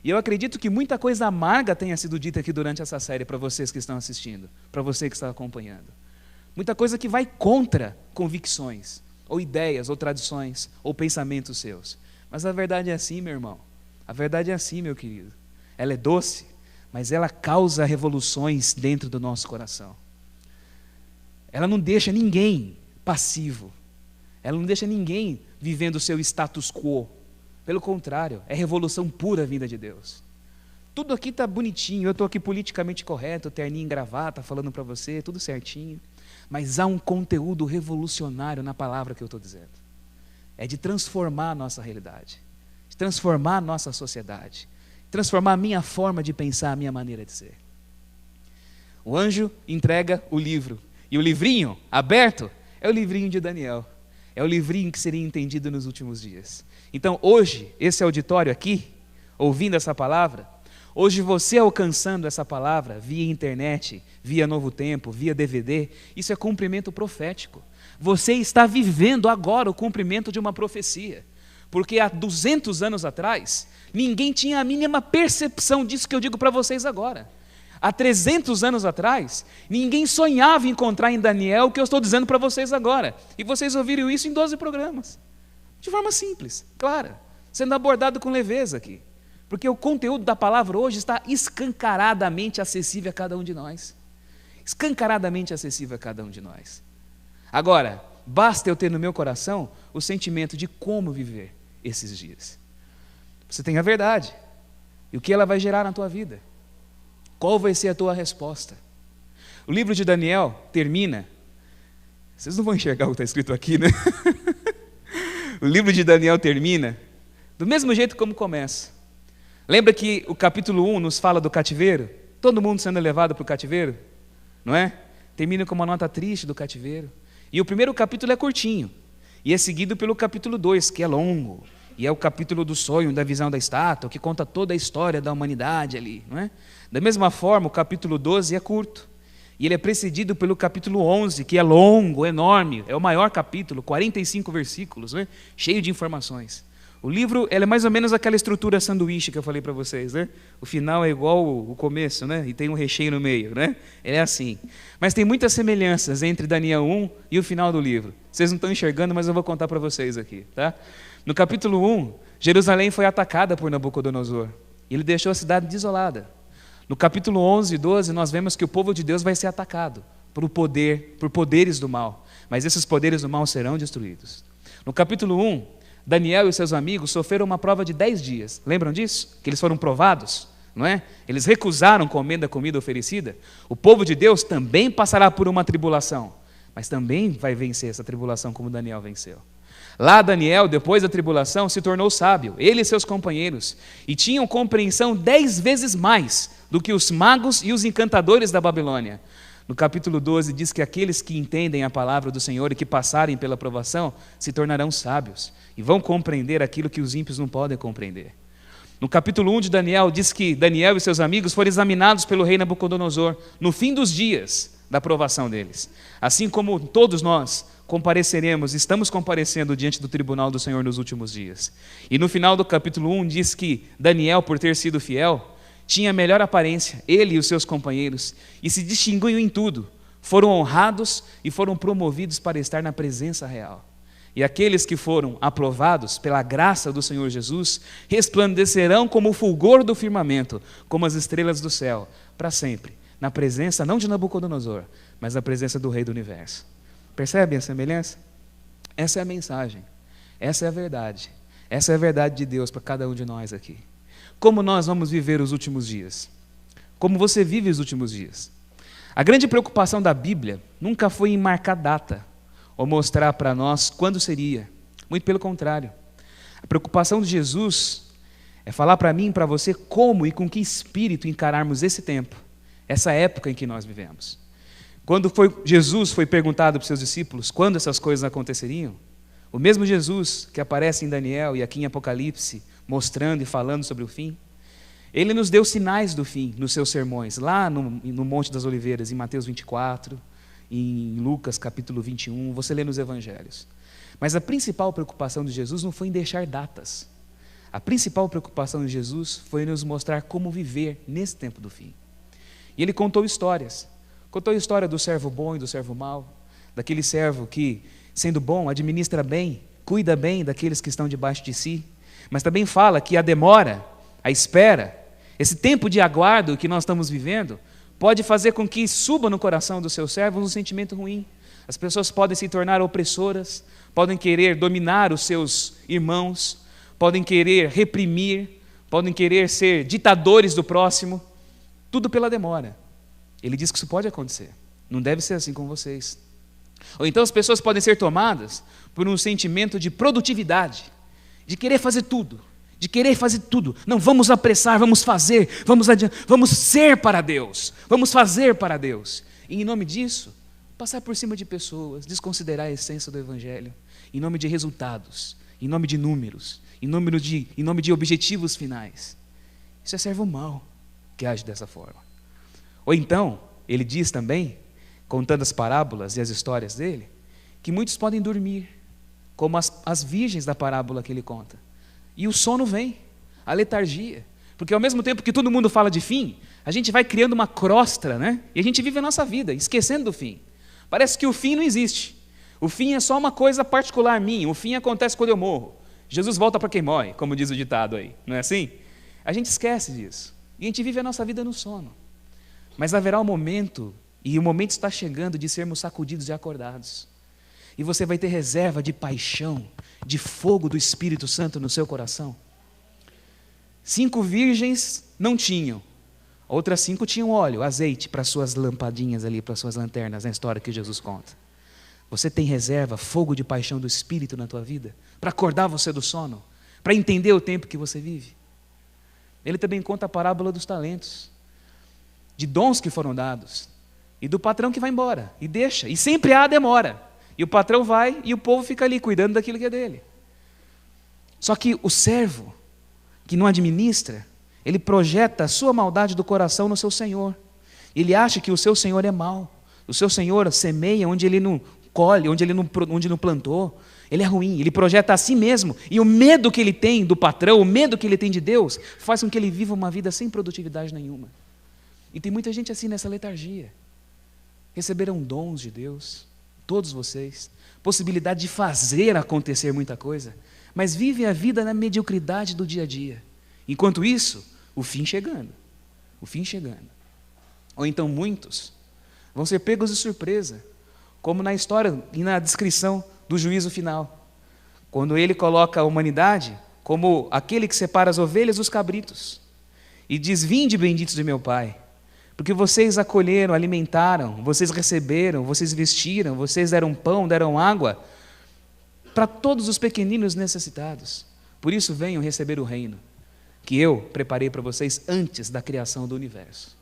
E eu acredito que muita coisa amarga tenha sido dita aqui durante essa série para vocês que estão assistindo, para você que está acompanhando. Muita coisa que vai contra convicções, ou ideias, ou tradições, ou pensamentos seus. Mas a verdade é assim, meu irmão. A verdade é assim, meu querido. Ela é doce, mas ela causa revoluções dentro do nosso coração. Ela não deixa ninguém passivo. Ela não deixa ninguém vivendo o seu status quo. Pelo contrário, é revolução pura vinda de Deus. Tudo aqui está bonitinho, eu estou aqui politicamente correto, terninho e gravata, falando para você, tudo certinho. Mas há um conteúdo revolucionário na palavra que eu estou dizendo. É de transformar a nossa realidade, de transformar a nossa sociedade, transformar a minha forma de pensar, a minha maneira de ser. O anjo entrega o livro, e o livrinho aberto é o livrinho de Daniel. É o livrinho que seria entendido nos últimos dias. Então hoje, esse auditório aqui, ouvindo essa palavra, hoje você alcançando essa palavra via internet, via Novo Tempo, via DVD, isso é cumprimento profético. Você está vivendo agora o cumprimento de uma profecia. Porque há 200 anos atrás, ninguém tinha a mínima percepção disso que eu digo para vocês agora. Há 300 anos atrás, ninguém sonhava encontrar em Daniel o que eu estou dizendo para vocês agora. E vocês ouviram isso em 12 programas. De forma simples, clara, sendo abordado com leveza aqui. Porque o conteúdo da palavra hoje está escancaradamente acessível a cada um de nós. Escancaradamente acessível a cada um de nós. Agora, basta eu ter no meu coração o sentimento de como viver esses dias. Você tem a verdade. E o que ela vai gerar na tua vida? Qual vai ser a tua resposta? O livro de Daniel termina... Vocês não vão enxergar o que está escrito aqui, né? O livro de Daniel termina do mesmo jeito como começa. Lembra que o capítulo 1 nos fala do cativeiro? Todo mundo sendo levado para o cativeiro, não é? Termina com uma nota triste do cativeiro. E o primeiro capítulo é curtinho, e é seguido pelo capítulo 2, que é longo, e é o capítulo do sonho, da visão da estátua, que conta toda a história da humanidade ali, não é? Da mesma forma, o capítulo 12 é curto, e ele é precedido pelo capítulo 11, que é longo, enorme, é o maior capítulo, 45 versículos, né? Cheio de informações. O livro é mais ou menos aquela estrutura sanduíche que eu falei para vocês, né? O final é igual o começo, né? E tem um recheio no meio, né? Ele é assim. Mas tem muitas semelhanças entre Daniel 1 e o final do livro. Vocês não estão enxergando, mas eu vou contar para vocês aqui, tá? No capítulo 1, Jerusalém foi atacada por Nabucodonosor. E ele deixou a cidade desolada. No capítulo 11 e 12, nós vemos que o povo de Deus vai ser atacado por poderes do mal. Mas esses poderes do mal serão destruídos. No capítulo 1, Daniel e seus amigos sofreram uma prova de 10 dias. Lembram disso? Que eles foram provados, não é? Eles recusaram comer da comida oferecida. O povo de Deus também passará por uma tribulação, mas também vai vencer essa tribulação como Daniel venceu. Lá Daniel, depois da tribulação, se tornou sábio, ele e seus companheiros, e tinham compreensão 10 vezes mais do que os magos e os encantadores da Babilônia. No capítulo 12 diz que aqueles que entendem a palavra do Senhor e que passarem pela provação se tornarão sábios e vão compreender aquilo que os ímpios não podem compreender. No capítulo 1 de Daniel diz que Daniel e seus amigos foram examinados pelo rei Nabucodonosor no fim dos dias da provação deles. Assim como todos nós compareceremos, estamos comparecendo diante do tribunal do Senhor nos últimos dias. E no final do capítulo 1 diz que Daniel, por ter sido fiel, tinha melhor aparência, ele e os seus companheiros, e se distinguiam em tudo, foram honrados e foram promovidos para estar na presença real. E aqueles que foram aprovados pela graça do Senhor Jesus, resplandecerão como o fulgor do firmamento, como as estrelas do céu, para sempre, na presença não de Nabucodonosor, mas na presença do Rei do Universo. Percebem a semelhança? Essa é a mensagem, essa é a verdade de Deus para cada um de nós aqui. Como nós vamos viver os últimos dias? Como você vive os últimos dias? A grande preocupação da Bíblia nunca foi em marcar data ou mostrar para nós quando seria. Muito pelo contrário. A preocupação de Jesus é falar para mim e para você como e com que espírito encararmos esse tempo, essa época em que nós vivemos. Quando Jesus foi perguntado para os seus discípulos quando essas coisas aconteceriam, o mesmo Jesus que aparece em Daniel e aqui em Apocalipse, mostrando e falando sobre o fim, ele nos deu sinais do fim nos seus sermões, lá no Monte das Oliveiras, em Mateus 24, em Lucas capítulo 21, você lê nos Evangelhos. Mas a principal preocupação de Jesus não foi em deixar datas. A principal preocupação de Jesus foi nos mostrar como viver nesse tempo do fim. E ele contou histórias. Contou a história do servo bom e do servo mau, daquele servo que, sendo bom, administra bem, cuida bem daqueles que estão debaixo de si, mas também fala que a demora, a espera, esse tempo de aguardo que nós estamos vivendo, pode fazer com que suba no coração dos seus servos um sentimento ruim. As pessoas podem se tornar opressoras, podem querer dominar os seus irmãos, podem querer reprimir, podem querer ser ditadores do próximo, tudo pela demora. Ele diz que isso pode acontecer, não deve ser assim com vocês. Ou então as pessoas podem ser tomadas por um sentimento de produtividade, de querer fazer tudo, Não, vamos apressar, vamos fazer, vamos ser para Deus, vamos fazer para Deus. E em nome disso, passar por cima de pessoas, desconsiderar a essência do Evangelho, em nome de resultados, em nome de números, em nome de objetivos finais. Isso é servo mau que age dessa forma. Ou então, ele diz também, contando as parábolas e as histórias dele, que muitos podem dormir, como as virgens da parábola que ele conta. E o sono vem, a letargia. Porque ao mesmo tempo que todo mundo fala de fim, a gente vai criando uma crosta, né? E a gente vive a nossa vida, esquecendo do fim. Parece que o fim não existe. O fim é só uma coisa particular minha. O fim acontece quando eu morro. Jesus volta para quem morre, como diz o ditado aí. Não é assim? A gente esquece disso. E a gente vive a nossa vida no sono. Mas haverá um momento, e o momento está chegando de sermos sacudidos e acordados. E você vai ter reserva de paixão, de fogo do Espírito Santo no seu coração. 5 virgens não tinham. Outras 5 tinham óleo, azeite para suas lampadinhas ali, para suas lanternas, na história que Jesus conta. Você tem reserva, fogo de paixão do Espírito na tua vida, para acordar você do sono, para entender o tempo que você vive. Ele também conta a parábola dos talentos. de dons que foram dados, e do patrão que vai embora, e deixa, e sempre há demora. E o patrão vai e o povo fica ali cuidando daquilo que é dele. Só que o servo, que não administra, ele projeta a sua maldade do coração no seu senhor. Ele acha que o seu senhor é mau. O seu senhor semeia onde ele não colhe, onde não plantou. Ele é ruim, ele projeta a si mesmo. E o medo que ele tem do patrão, o medo que ele tem de Deus, faz com que ele viva uma vida sem produtividade nenhuma. E tem muita gente assim nessa letargia. Receberam dons de Deus, todos vocês, possibilidade de fazer acontecer muita coisa, mas vivem a vida na mediocridade do dia a dia. Enquanto isso, o fim chegando. Ou então muitos vão ser pegos de surpresa, como na história e na descrição do juízo final, quando ele coloca a humanidade como aquele que separa as ovelhas dos cabritos, e diz: vinde benditos de meu Pai, porque vocês acolheram, alimentaram, vocês receberam, vocês vestiram, vocês deram pão, deram água, para todos os pequeninos necessitados. Por isso venham receber o reino, que eu preparei para vocês antes da criação do universo.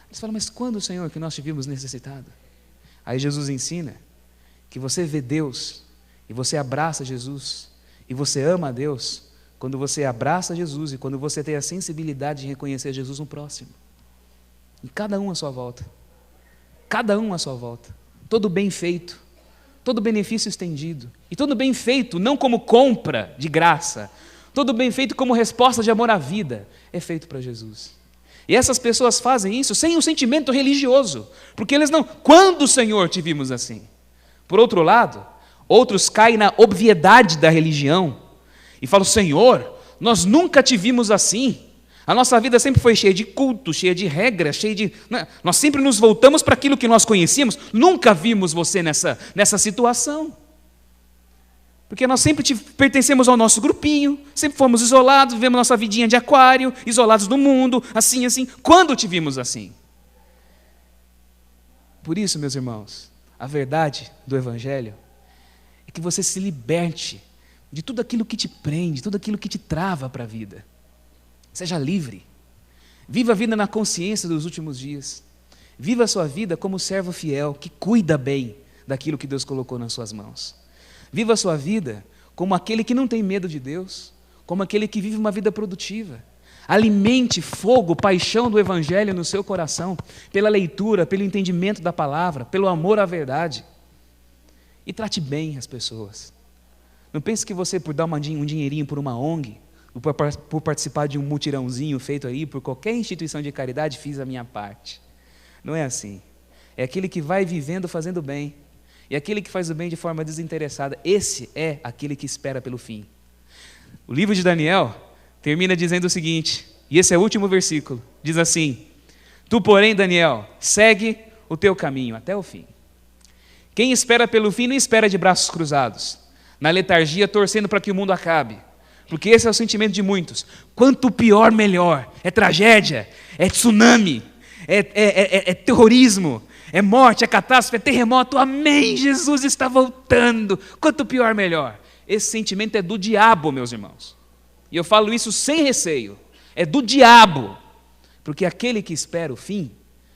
Eles falam: mas quando, Senhor, que nós te vimos necessitado? Aí Jesus ensina que você vê Deus, e você abraça Jesus, e você ama a Deus, quando você abraça Jesus, e quando você tem a sensibilidade de reconhecer Jesus no próximo. E cada um à sua volta. Todo bem feito, todo benefício estendido, e todo bem feito não como compra de graça, todo bem feito como resposta de amor à vida, é feito para Jesus. E essas pessoas fazem isso sem um sentimento religioso, porque eles não: quando, Senhor, te vimos assim? Por outro lado, outros caem na obviedade da religião e falam: Senhor, nós nunca te vimos assim. A nossa vida sempre foi cheia de culto, cheia de regras, nós sempre nos voltamos para aquilo que nós conhecíamos, nunca vimos você nessa situação. Porque nós sempre pertencemos ao nosso grupinho, sempre fomos isolados, vivemos nossa vidinha de aquário, isolados do mundo, assim. Quando te vimos assim? Por isso, meus irmãos, a verdade do Evangelho é que você se liberte de tudo aquilo que te prende, tudo aquilo que te trava para a vida. Seja livre. Viva a vida na consciência dos últimos dias. Viva a sua vida como servo fiel, que cuida bem daquilo que Deus colocou nas suas mãos. Viva a sua vida como aquele que não tem medo de Deus, como aquele que vive uma vida produtiva. Alimente fogo, paixão do Evangelho no seu coração, pela leitura, pelo entendimento da palavra, pelo amor à verdade. E trate bem as pessoas. Não pense que você, por dar um dinheirinho por uma ONG, por participar de um mutirãozinho feito aí por qualquer instituição de caridade, fiz a minha parte. Não é assim. É aquele que vai vivendo fazendo bem. E aquele que faz o bem de forma desinteressada, esse é aquele que espera pelo fim. O livro de Daniel termina dizendo o seguinte, e esse é o último versículo, diz assim: tu, porém, Daniel, segue o teu caminho até o fim. Quem espera pelo fim não espera de braços cruzados, na letargia, torcendo para que o mundo acabe. Porque esse é o sentimento de muitos. Quanto pior, melhor. É tragédia, é tsunami, é terrorismo, é morte, é catástrofe, é terremoto. Amém, Jesus está voltando. Quanto pior, melhor. Esse sentimento é do diabo, meus irmãos. E eu falo isso sem receio. É do diabo. Porque aquele que espera o fim,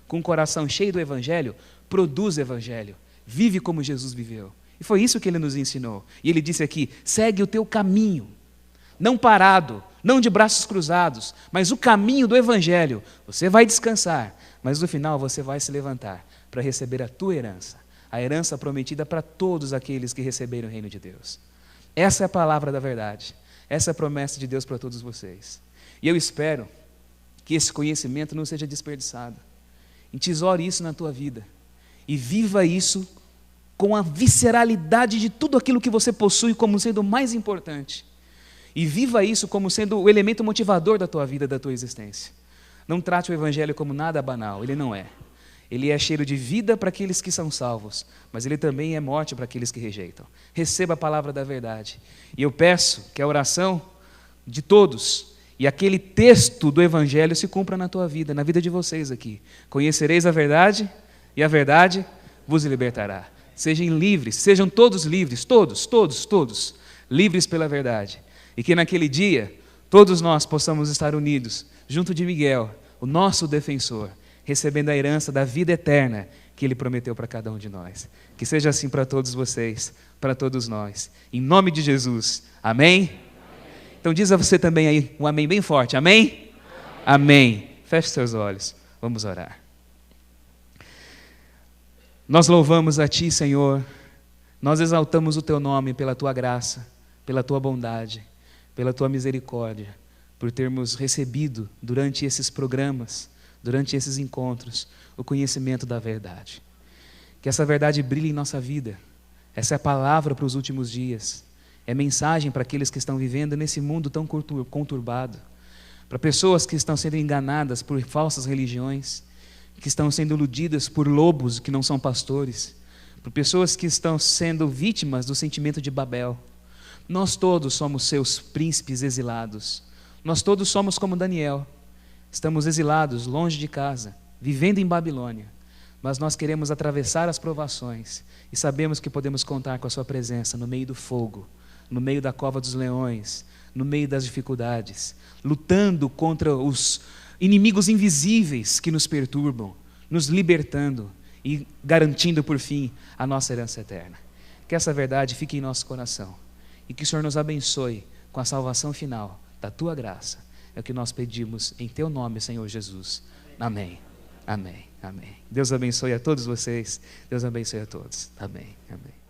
com o coração cheio do Evangelho, produz Evangelho. Vive como Jesus viveu. E foi isso que ele nos ensinou. E ele disse aqui: segue o teu caminho. Não parado, não de braços cruzados, mas o caminho do Evangelho. Você vai descansar, mas no final você vai se levantar para receber a tua herança, a herança prometida para todos aqueles que receberam o reino de Deus. Essa é a palavra da verdade, essa é a promessa de Deus para todos vocês. E eu espero que esse conhecimento não seja desperdiçado. Entesoure isso na tua vida e viva isso com a visceralidade de tudo aquilo que você possui como sendo o mais importante. E viva isso como sendo o elemento motivador da tua vida, da tua existência. Não trate o Evangelho como nada banal, ele não é. Ele é cheiro de vida para aqueles que são salvos, mas ele também é morte para aqueles que rejeitam. Receba a palavra da verdade. E eu peço que a oração de todos e aquele texto do Evangelho se cumpra na tua vida, na vida de vocês aqui. Conhecereis a verdade e a verdade vos libertará. Sejam livres, sejam todos livres, todos, livres pela verdade. E que naquele dia, todos nós possamos estar unidos, junto de Miguel, o nosso defensor, recebendo a herança da vida eterna que Ele prometeu para cada um de nós. Que seja assim para todos vocês, para todos nós. Em nome de Jesus. Amém? Então diz a você também aí um amém bem forte. Amém? Amém. Feche seus olhos. Vamos orar. Nós louvamos a Ti, Senhor. Nós exaltamos o Teu nome pela Tua graça, pela Tua bondade, pela Tua misericórdia, por termos recebido durante esses programas, durante esses encontros, o conhecimento da verdade. Que essa verdade brilhe em nossa vida. Essa é a palavra para os últimos dias. É mensagem para aqueles que estão vivendo nesse mundo tão conturbado. Para pessoas que estão sendo enganadas por falsas religiões, que estão sendo iludidas por lobos que não são pastores, por pessoas que estão sendo vítimas do sentimento de Babel. Nós todos somos seus príncipes exilados. Nós todos somos como Daniel. Estamos exilados, longe de casa, vivendo em Babilônia. Mas nós queremos atravessar as provações e sabemos que podemos contar com a sua presença no meio do fogo, no meio da cova dos leões, no meio das dificuldades, lutando contra os inimigos invisíveis que nos perturbam, nos libertando e garantindo por fim a nossa herança eterna. Que essa verdade fique em nosso coração e que o Senhor nos abençoe com a salvação final da Tua graça. É o que nós pedimos em Teu nome, Senhor Jesus. Amém. Amém. Amém. Deus abençoe a todos vocês. Deus abençoe a todos. Amém. Amém.